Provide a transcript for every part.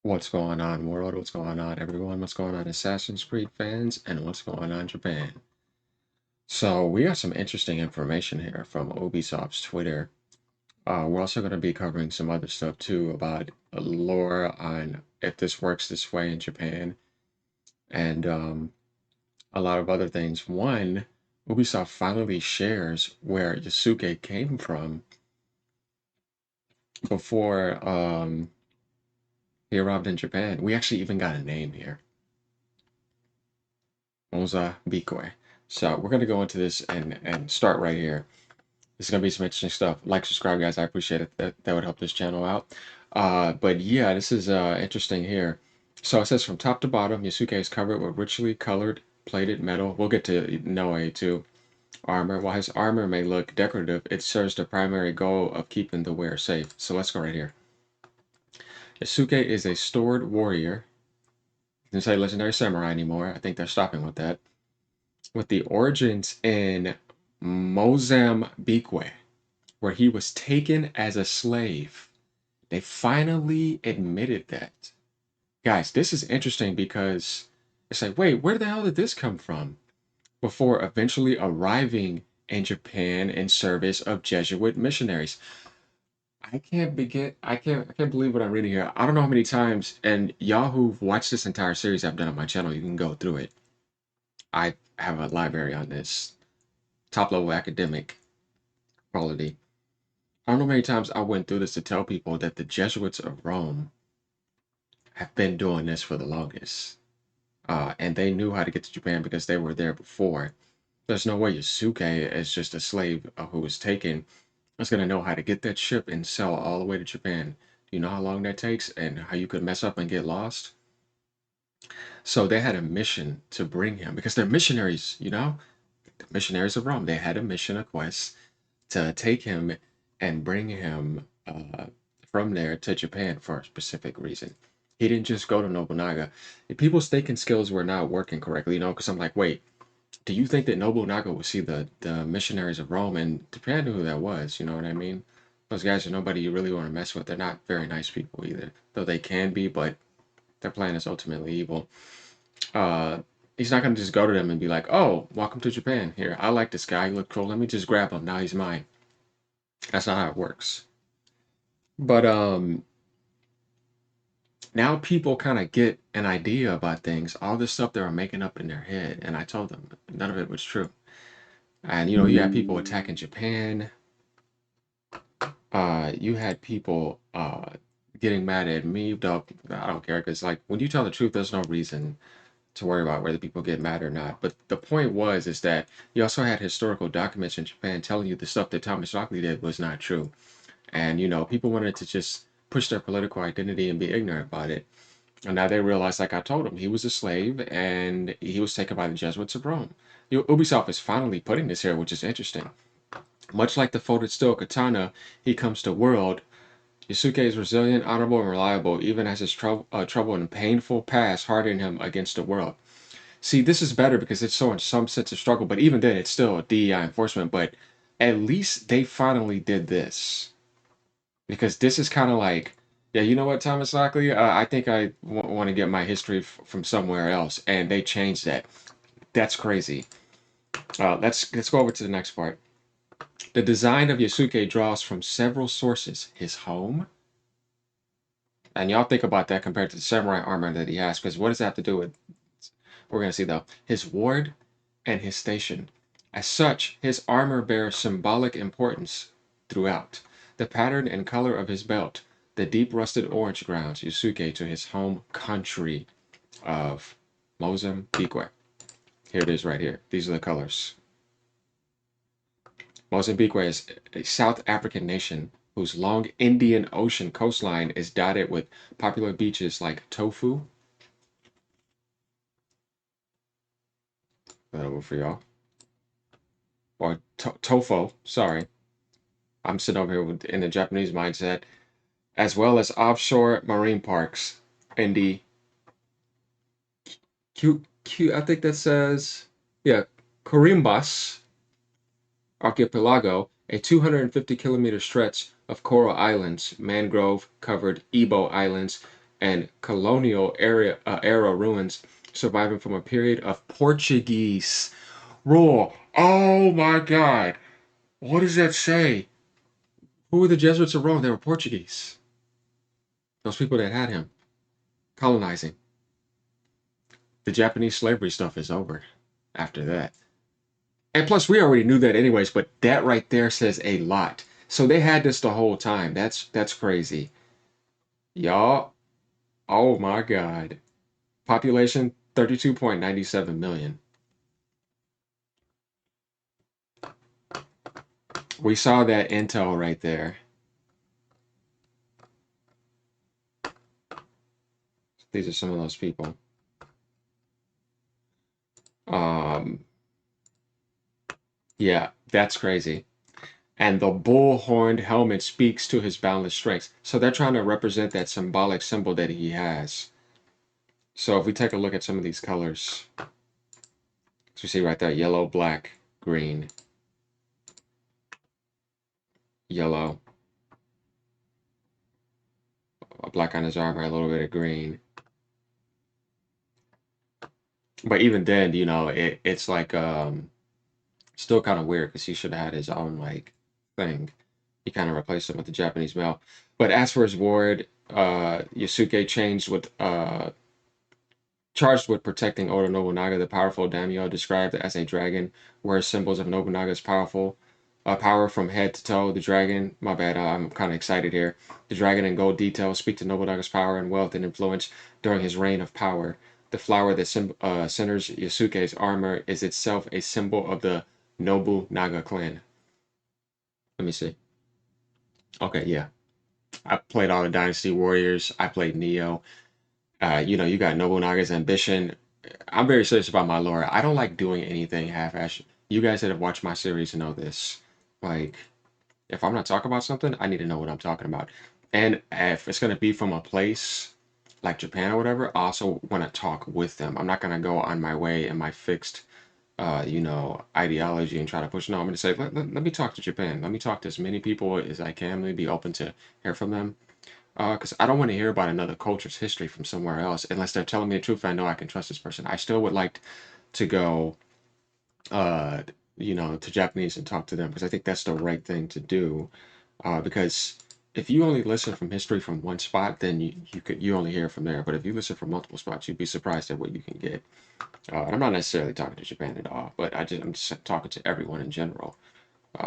What's going on, world? What's going on, everyone? What's going on, Assassin's Creed fans? And what's going on, Japan? So, we got some interesting information here from Ubisoft's Twitter. We're also going to be covering some other stuff too about lore on if this works this way in Japan and a lot of other things. One, Ubisoft finally shares where Yasuke came from before he arrived in Japan. We actually even got a name here. Mozambique. So we're gonna go into this and start right here. This is gonna be some interesting stuff. Like, subscribe, guys. I appreciate it. That would help this channel out. But yeah, this is interesting here. So it says from top to bottom, Yasuke is covered with richly colored plated metal. We'll get to Naoe too. Armor. While his armor may look decorative, it serves the primary goal of keeping the wearer safe. So let's go right here. Yasuke is a stored warrior. You can say legendary samurai anymore. I think they're stopping with that. With the origins in Mozambique, where he was taken as a slave. They finally admitted that. Guys, this is interesting because it's like, wait, where the hell did this come from? Before eventually arriving in Japan in service of Jesuit missionaries. I can't believe what I'm reading here. I don't know how many times, and y'all who've watched this entire series I've done on my channel, you can go through it. I have a library on this top level academic quality. I don't know how many times I went through this to tell people that the Jesuits of Rome have been doing this for the longest. And they knew how to get to Japan because they were there before. There's no way Yasuke is just a slave who was taken is going to know how to get that ship and sail all the way to Japan. Do you know how long that takes and how you could mess up and get lost? So they had a mission to bring him because they're missionaries, the missionaries of Rome. They had a mission, a quest to take him and bring him from there to Japan for a specific reason. He didn't just go to Nobunaga. If people's thinking skills were not working correctly, because I'm like, wait, do you think that Nobunaga would see the missionaries of Rome? And Japan knew who that was, you know what I mean? Those guys are nobody you really want to mess with. They're not very nice people either, though they can be, but their plan is ultimately evil. Uh, he's not going to just go to them and be like, oh, welcome to Japan. Here, I like this guy. He look cool. Let me just grab him. Now he's mine. That's not how it works. But now people kind of get an idea about things, all this stuff they were making up in their head. And I told them none of it was true. And you had people attacking Japan. You had people getting mad at me. Though I don't care because like when you tell the truth, there's no reason to worry about whether people get mad or not. But the point was is that you also had historical documents in Japan telling you the stuff that Thomas Lockley did was not true. And people wanted to just push their political identity and be ignorant about it. And now they realize, like I told him, he was a slave and he was taken by the Jesuits of Rome. Ubisoft is finally putting this here, which is interesting. Much like the folded steel katana, he comes to world. Yasuke is resilient, honorable, and reliable, even as his trouble and painful past harden him against the world. See, this is better because it's showing some sense of struggle, but even then, it's still a DEI enforcement. But at least they finally did this because this is kind of like, yeah, you know what, Thomas Lockley? I think I want to get my history from somewhere else, and they changed that. That's crazy. Let's go over to the next part. The design of Yasuke draws from several sources: his home, and y'all think about that compared to the samurai armor that he has, because what does that have to do with? We're gonna see though. His ward and his station. As such, his armor bears symbolic importance throughout. The pattern and color of his belt, the deep rusted orange grounds Yasuke to his home country of Mozambique. Here it is right here. These are the colors. Mozambique is a South African nation whose long Indian Ocean coastline is dotted with popular beaches like Tofu. That over for y'all. Or Tofo, sorry. I'm sitting over here in the Japanese mindset, as well as offshore marine parks in the I think that says, yeah, Corimbas Archipelago, a 250-kilometer stretch of coral islands, mangrove covered Ebo Islands, and colonial era ruins surviving from a period of Portuguese rule. Oh my God. What does that say? Who were the Jesuits of Rome? They were Portuguese. Those people that had him colonizing. The Japanese slavery stuff is over after that. And plus, we already knew that anyways, but that right there says a lot. So they had this the whole time. That's crazy. Y'all, oh my God. Population 32.97 million. We saw that intel right there. These are some of those people. Um, yeah, that's crazy. And the bull horned helmet speaks to his boundless strength. So they're trying to represent that symbolic symbol that he has. So if we take a look at some of these colors, as you see right there, yellow, black, green, yellow, black on his armor, a little bit of green. But even then, it's like still kind of weird because he should have had his own like thing. He kind of replaced him with the Japanese male. But as for his ward, Yasuke changed with charged with protecting Oda Nobunaga, the powerful daimyo described as a dragon, wears symbols of Nobunaga's power from head to toe. The dragon, my bad, I'm kind of excited here. The dragon in gold details speak to Nobunaga's power and wealth and influence during his reign of power. The flower that centers Yasuke's armor is itself a symbol of the Nobunaga clan. Let me see. Okay, yeah. I played all the Dynasty Warriors. I played Neo. You got Nobunaga's ambition. I'm very serious about my lore. I don't like doing anything half-assed. You guys that have watched my series know this. Like, if I'm not talking about something, I need to know what I'm talking about. And if it's going to be from a place like Japan or whatever, I also want to talk with them. I'm not going to go on my way in my fixed, ideology and try to push. No, I'm going to say, let me talk to Japan. Let me talk to as many people as I can. Let me be open to hear from them. Because I don't want to hear about another culture's history from somewhere else unless they're telling me the truth and I know I can trust this person. I still would like to go, uh, to Japanese and talk to them because I think that's the right thing to do. Because if you only listen from history from one spot, then you only hear from there. But if you listen from multiple spots, you'd be surprised at what you can get. And I'm not necessarily talking to Japan at all, but I'm just talking to everyone in general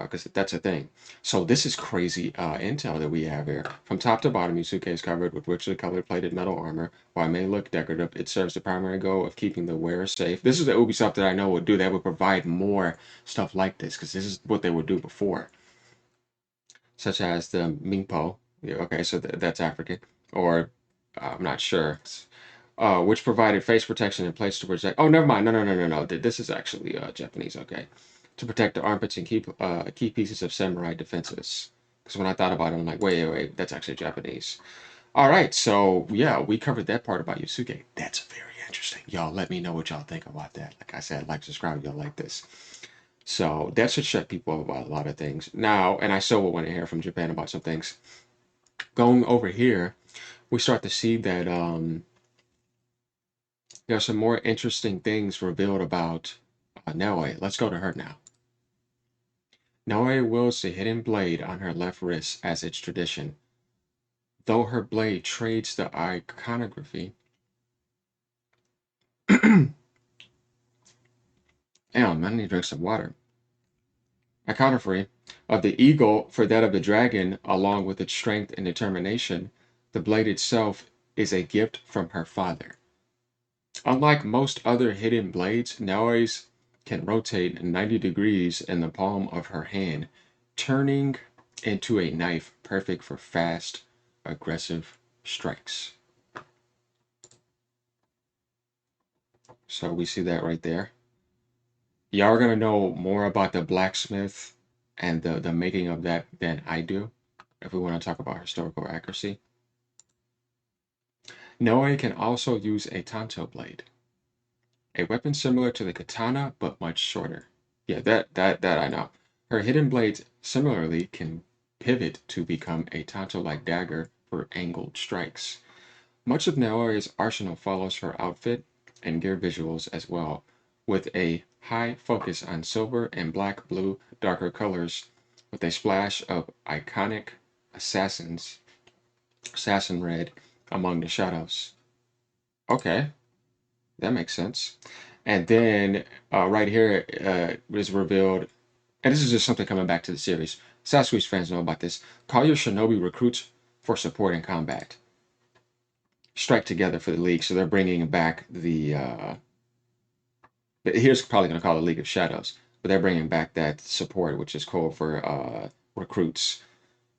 because that's a thing. So this is crazy intel that we have here. From top to bottom, Yusuke is covered with richly colored plated metal armor. While it may look decorative, it serves the primary goal of keeping the wearer safe. This is the Ubisoft that I know would do. That would provide more stuff like this because this is what they would do before, such as the Mingpo. Yeah, okay, so that's African, or I'm not sure. Which provided face protection in place to protect. Oh, never mind. No. This is actually Japanese. Okay, to protect the armpits and keep key pieces of samurai defenses. Because when I thought about it, I'm like, wait, that's actually Japanese. All right, so yeah, we covered that part about Yusuke. That's very interesting. Y'all, let me know what y'all think about that. Like I said, like, subscribe if y'all like this. So that should shut people up about a lot of things. Now, and I still will want to hear from Japan about some things. Going over here, we start to see that there are some more interesting things revealed about Naoe. Let's go to her now. Naoe wields the hidden blade on her left wrist as its tradition. Though her blade trades the iconography. Damn, I need to drink some water. Iconography of the eagle for that of the dragon, along with its strength and determination, the blade itself is a gift from her father. Unlike most other hidden blades, Naoi's can rotate 90 degrees in the palm of her hand, turning into a knife perfect for fast, aggressive strikes. So we see that right there. Y'all are gonna know more about the blacksmith and the making of that than I do, if we want to talk about historical accuracy. Naoe can also use a tanto blade, a weapon similar to the katana but much shorter. Yeah, that I know. Her hidden blades similarly can pivot to become a tanto-like dagger for angled strikes. Much of Naoe's arsenal follows her outfit and gear visuals as well, with a high focus on silver and black, blue, darker colors, with a splash of iconic assassins, assassin red among the shadows. Okay, that makes sense. And then right here is revealed, and this is just something coming back to the series. Sasquatch fans know about this. Call your shinobi recruits for support in combat. Strike together for the league. So they're bringing back the. Here's probably going to call it League of Shadows, but they're bringing back that support, which is called for recruits.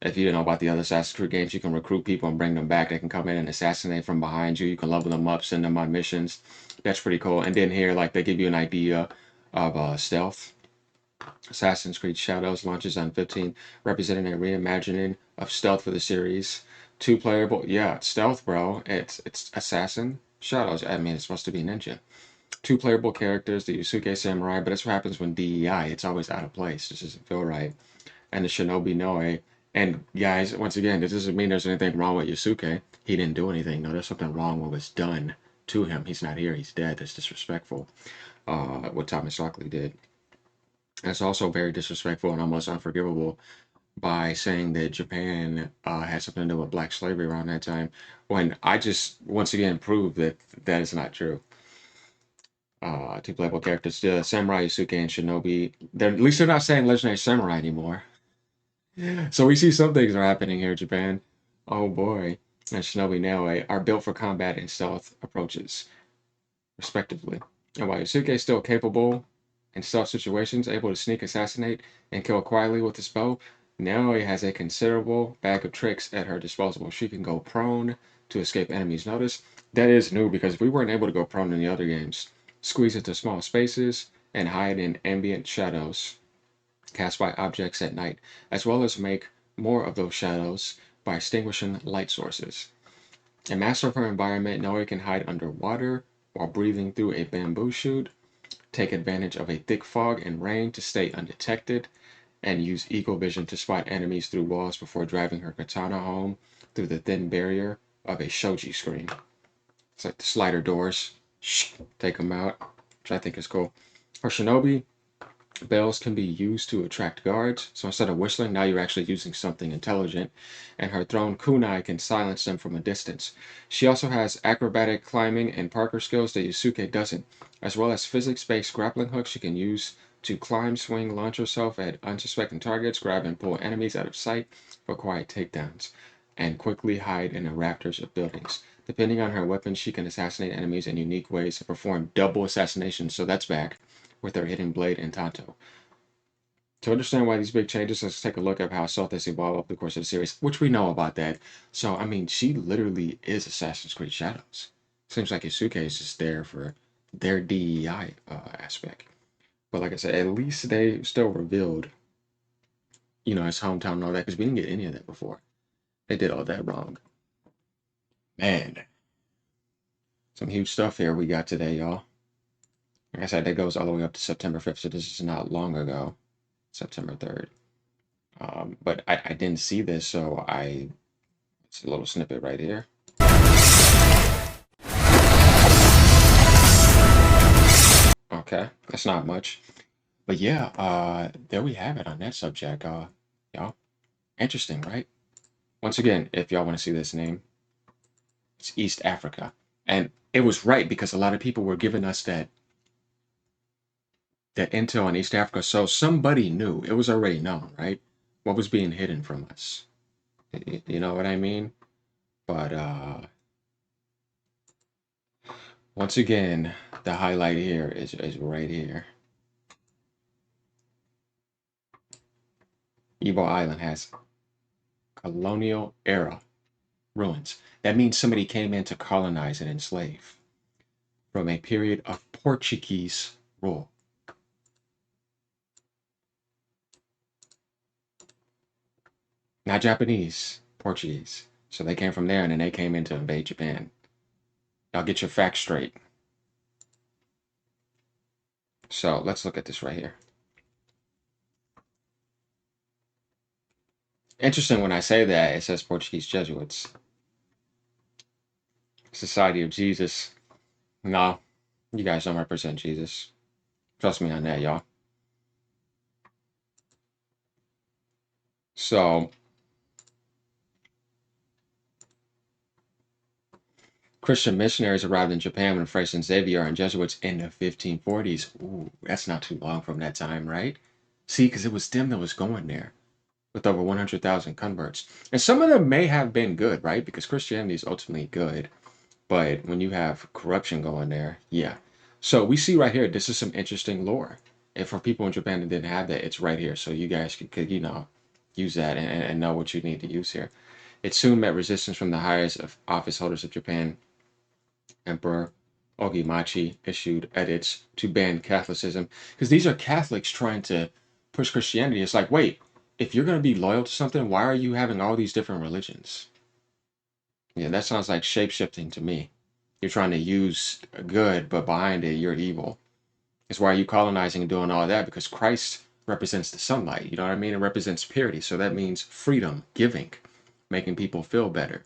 If you didn't know about the other Assassin's Creed games, you can recruit people and bring them back. They can come in and assassinate from behind you. You can level them up, send them on missions. That's pretty cool. And then here, like, they give you an idea of stealth. Assassin's Creed Shadows launches on 15, representing a reimagining of stealth for the series. Two playable, yeah, stealth, bro. It's Assassin Shadows. I mean, it's supposed to be ninja. Two playable characters, the Yasuke Samurai, but that's what happens when DEI. It's always out of place. This doesn't feel right. And the Shinobi Naoe. And guys, once again, this doesn't mean there's anything wrong with Yasuke. He didn't do anything. No, there's something wrong with what's done to him. He's not here. He's dead. That's disrespectful. What Thomas Lockley did. That's also very disrespectful and almost unforgivable by saying that Japan had something to do with black slavery around that time, when I just once again proved that that is not true. Two playable characters, the Samurai Yusuke and Shinobi. At least they're not saying legendary samurai anymore. So we see some things are happening here in Japan. Oh boy. And Shinobi Naoe are built for combat and stealth approaches, respectively. And while Yusuke is still capable in stealth situations, able to sneak, assassinate, and kill quietly with his bow, Naoe has a considerable bag of tricks at her disposal. She can go prone to escape enemies' notice. That is new because we weren't able to go prone in the other games. Squeeze into small spaces and hide in ambient shadows cast by objects at night, as well as make more of those shadows by extinguishing light sources. A master of her environment, Naoe can hide underwater while breathing through a bamboo shoot, take advantage of a thick fog and rain to stay undetected, and use eagle vision to spot enemies through walls before driving her katana home through the thin barrier of a shoji screen. It's like the slider doors. Take them out, which I think is cool. Her shinobi bells can be used to attract guards, so instead of whistling, now you're actually using something intelligent, and her thrown kunai can silence them from a distance. She also has acrobatic climbing and parkour skills that Yusuke doesn't, as well as physics-based grappling hooks she can use to climb, swing, launch herself at unsuspecting targets, grab and pull enemies out of sight for quiet takedowns, and quickly hide in the rafters of buildings. Depending on her weapon, she can assassinate enemies in unique ways and perform double assassinations, so that's back, with her hidden blade and tanto. To understand why these big changes, let's take a look at how Stealth has evolved over the course of the series, which we know about that. So, I mean, she literally is Assassin's Creed Shadows. Seems like Yasuke is just there for their DEI aspect. But like I said, at least they still revealed, his hometown and all that, because we didn't get any of that before. They did all that wrong. Man, some huge stuff here we got today, y'all. Like I said, that goes all the way up to September 5th, so this is not long ago, September 3rd. But I didn't see this, so it's a little snippet right here. Okay, that's not much. But yeah, there we have it on that subject. Y'all, interesting, right? Once again, if y'all want to see this name, it's East Africa. And it was right because a lot of people were giving us that intel on East Africa. So somebody knew. It was already known, right? What was being hidden from us. You know what I mean? But once again, the highlight here is right here. Evo Island has colonial era ruins. That means somebody came in to colonize and enslave from a period of Portuguese rule. Not Japanese, Portuguese. So they came from there and then they came in to invade Japan. Y'all get your facts straight. So let's look at this right here. Interesting when I say that, it says Portuguese Jesuits. Society of Jesus. No, you guys don't represent Jesus. Trust me on that, y'all. So, Christian missionaries arrived in Japan when Francis Xavier and Jesuits in the 1540s. Ooh, that's not too long from that time, right? See, because it was them that was going there with over 100,000 converts. And some of them may have been good, right? Because Christianity is ultimately good. But when you have corruption going there, yeah. So we see right here, this is some interesting lore. And for people in Japan that didn't have that, it's right here. So you guys could use that and know what you need to use here. It soon met resistance from the highest of office holders of Japan. Emperor Ogimachi issued edicts to ban Catholicism because these are Catholics trying to push Christianity. It's like, wait, if you're going to be loyal to something, why are you having all these different religions? Yeah, that sounds like shape shifting to me. You're trying to use good, but behind it, you're evil. It's why are you colonizing and doing all that? Because Christ represents the sunlight. You know what I mean? It represents purity. So that means freedom, giving, making people feel better.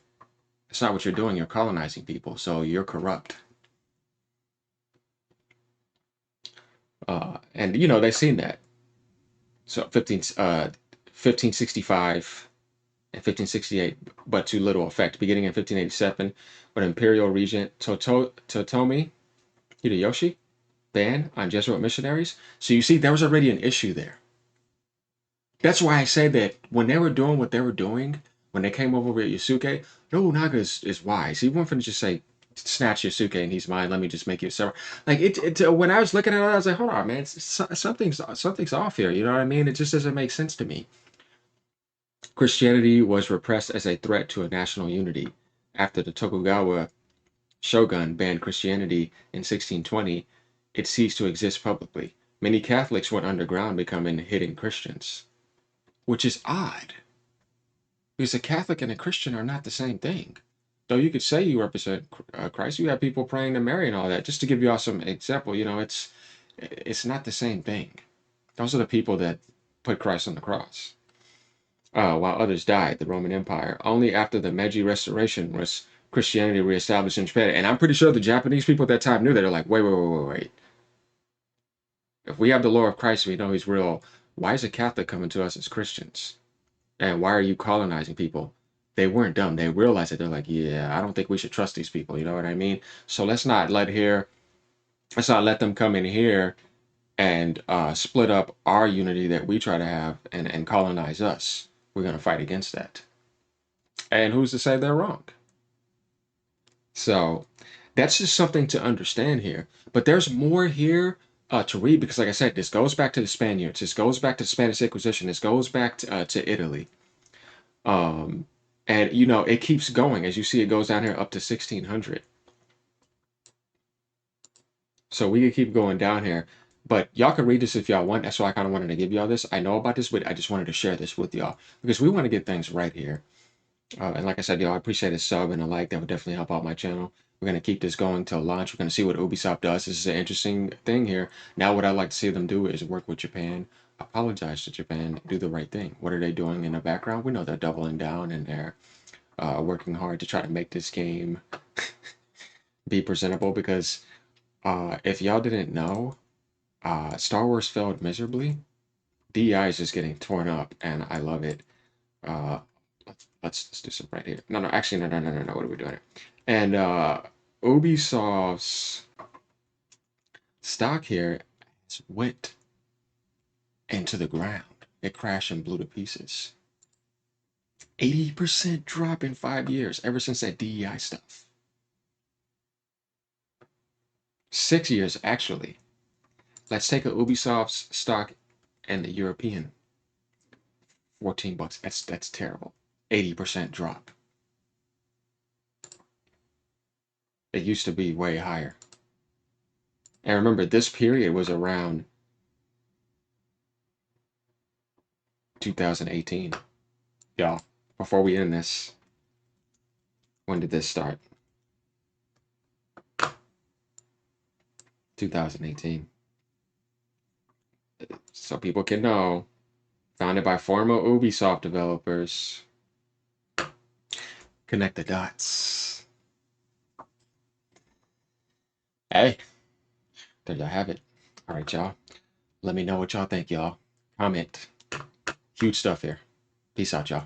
It's not what you're doing. You're colonizing people. So you're corrupt. And, they've seen that. So 1565 and 1568, but to little effect. Beginning in 1587, when Imperial Regent Totomi Hideyoshi ban on Jesuit missionaries. So you see, there was already an issue there. That's why I say that when they were doing what they were doing, when they came over with Yasuke, Nobunaga is wise. He wasn't finna just say, snatch Yasuke and he's mine. Let me just make you separate. Like when I was looking at it, I was like, hold on, man, something's off here. You know what I mean? It just doesn't make sense to me. Christianity was repressed as a threat to a national unity. After the Tokugawa shogun banned Christianity in 1620, it ceased to exist publicly. Many Catholics went underground, becoming hidden Christians, which is odd because a Catholic and a Christian are not the same thing. Though you could say you represent Christ, you have people praying to Mary and all that. Just to give you all some example, it's not the same thing. Those are the people that put Christ on the cross. While others died, the Roman Empire. Only after the Meiji Restoration was Christianity reestablished in Japan. And I'm pretty sure the Japanese people at that time knew that. They're like, wait. If we have the law of Christ, we know he's real. Why is a Catholic coming to us as Christians? And why are you colonizing people? They weren't dumb. They realized it. They're like, yeah, I don't think we should trust these people. You know what I mean? So let's not let them come in here and split up our unity that we try to have and colonize us. We're going to fight against that. And who's to say they're wrong? So that's just something to understand here. But there's more here to read because, like I said, this goes back to the Spaniards. This goes back to the Spanish Inquisition. This goes back to Italy. Um, and, it keeps going. As you see, it goes down here up to 1600. So we can keep going down here. But y'all can read this if y'all want. That's why I kind of wanted to give y'all this. I know about this, but I just wanted to share this with y'all because we want to get things right here. And like I said, y'all, I appreciate a sub and a like. That would definitely help out my channel. We're going to keep this going till launch. We're going to see what Ubisoft does. This is an interesting thing here. Now, what I'd like to see them do is work with Japan, apologize to Japan, do the right thing. What are they doing in the background? We know they're doubling down and they're working hard to try to make this game be presentable because if y'all didn't know, Star Wars failed miserably. DEI is just getting torn up, and I love it. Uh, let's do some right here. No, actually, no. What are we doing here? And Ubisoft's stock here went into the ground. It crashed and blew to pieces. 80% drop in 5 years ever since that DEI stuff. 6 years, actually. Let's take a Ubisoft's stock and the European. 14 bucks. That's terrible. 80% drop. It used to be way higher. And remember, this period was around 2018. Y'all, before we end this, when did this start? 2018. So people can know. Founded by former Ubisoft developers. Connect the dots. hey, there y'all have it. All right, y'all. Let me know what y'all think, y'all. Comment. Huge stuff here. Peace out, y'all.